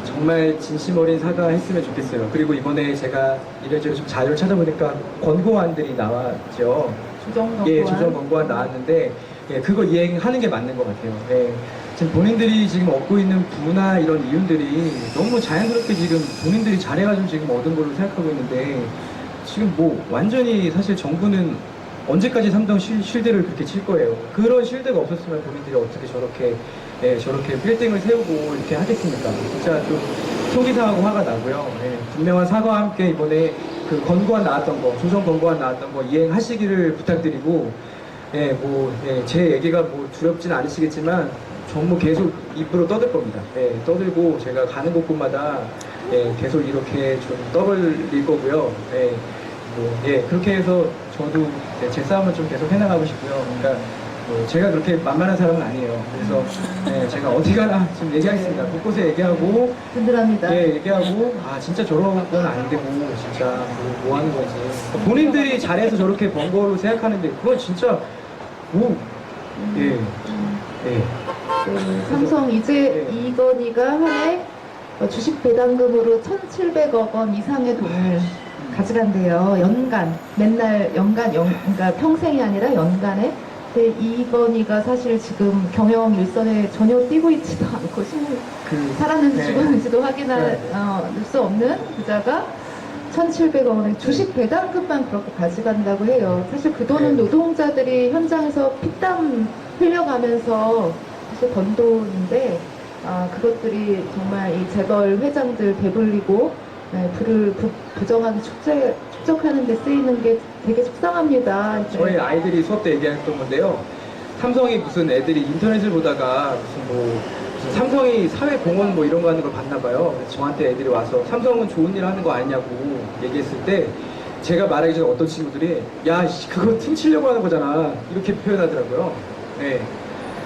정말 진심 어린 사과했으면 좋겠어요. 그리고 이번에 제가 이래저래 좀 자료를 찾아보니까 권고안들이 나왔죠. 조정 예, 권고안. 조정 권고안 나왔는데, 예, 그거 이행하는 게 맞는 것 같아요. 예. 지금 본인들이 지금 얻고 있는 부나 이런 이윤들이 너무 자연스럽게 지금 본인들이 잘해가지고 지금 얻은 걸로 생각하고 있는데, 지금 뭐 완전히 사실 정부는 언제까지 삼성 쉴드를 그렇게 칠 거예요. 그런 쉴드가 없었으면 본인들이 어떻게 저렇게 빌딩을 세우고 이렇게 하겠습니까? 진짜 좀 속이 상하고 화가 나고요. 예, 분명한 사과와 함께 이번에 그 권고안 나왔던 거, 조정 권고안 나왔던 거 이행하시기를 부탁드리고, 제 얘기가 뭐 두렵진 않으시겠지만 정말 계속 입으로 떠들 겁니다. 예, 떠들고 제가 가는 곳곳마다 계속 이렇게 좀 떠벌릴 거고요. 그렇게 해서 저도 제 싸움을 좀 계속 해나가고 싶고요. 그러니까 제가 그렇게 만만한 사람은 아니에요. 그래서 제가 어디 가나 지금 얘기하겠습니다. 곳곳에 얘기하고, 든든합니다. 얘기하고, 진짜 저런 건 안 되고, 진짜 뭐 하는 거지. 본인들이 잘해서 저렇게 번 거로 생각하는데, 그건 진짜, 삼성 이제 이건희가 한 해 주식 배당금으로 1,700억 원 이상의 돈을 가져간대요. 그러니까 평생이 아니라 연간에. 근데 이건희가 사실 지금 경영 일선에 전혀 뛰고 있지도 않고 살았는지 죽었는지도 확인할 수 없는 부자가 1,700억 원의 주식 배당금만 그렇게 가져간다고 해요. 사실 그 돈은 노동자들이 현장에서 피땀 흘려가면서 사실 번 돈인데, 그것들이 정말 이 재벌 회장들 배불리고 부를 부정하게 축적하는 데 쓰이는 게 되게 속상합니다. 저희 아이들이 수업 때 얘기했던 건데요. 삼성이 무슨 애들이 인터넷을 보다가 무슨 삼성이 사회공헌 뭐 이런 거 하는 걸 봤나 봐요. 그래서 저한테 애들이 와서 삼성은 좋은 일 하는 거 아니냐고 얘기했을 때, 제가 말하기 전에 어떤 친구들이 야, 그거 퉁치려고 하는 거잖아, 이렇게 표현하더라고요. 네.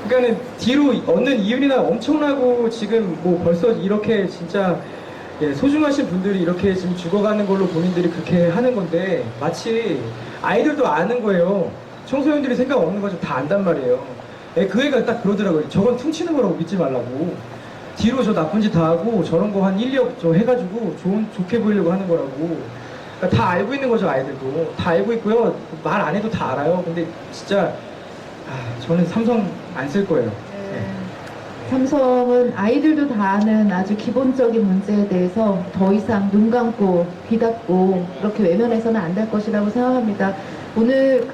그러니까는 뒤로 얻는 이윤이나 엄청나고 지금 뭐 벌써 이렇게 진짜 소중하신 분들이 이렇게 지금 죽어가는 걸로 본인들이 그렇게 하는 건데, 마치 아이들도 아는 거예요. 청소년들이 생각 없는 거죠. 다 안단 말이에요. 그 애가 딱 그러더라고요. 저건 퉁치는 거라고 믿지 말라고. 뒤로 저 나쁜 짓 다 하고 저런 거 한 1억 저 해가지고 좋게 보이려고 하는 거라고. 그러니까 다 알고 있는 거죠. 아이들도 다 알고 있고요. 말 안 해도 다 알아요. 근데 진짜 저는 삼성 안 쓸 거예요. 삼성은 아이들도 다 아는 아주 기본적인 문제에 대해서 더 이상 눈 감고 귀 닫고 그렇게 외면해서는 안 될 것이라고 생각합니다. 오늘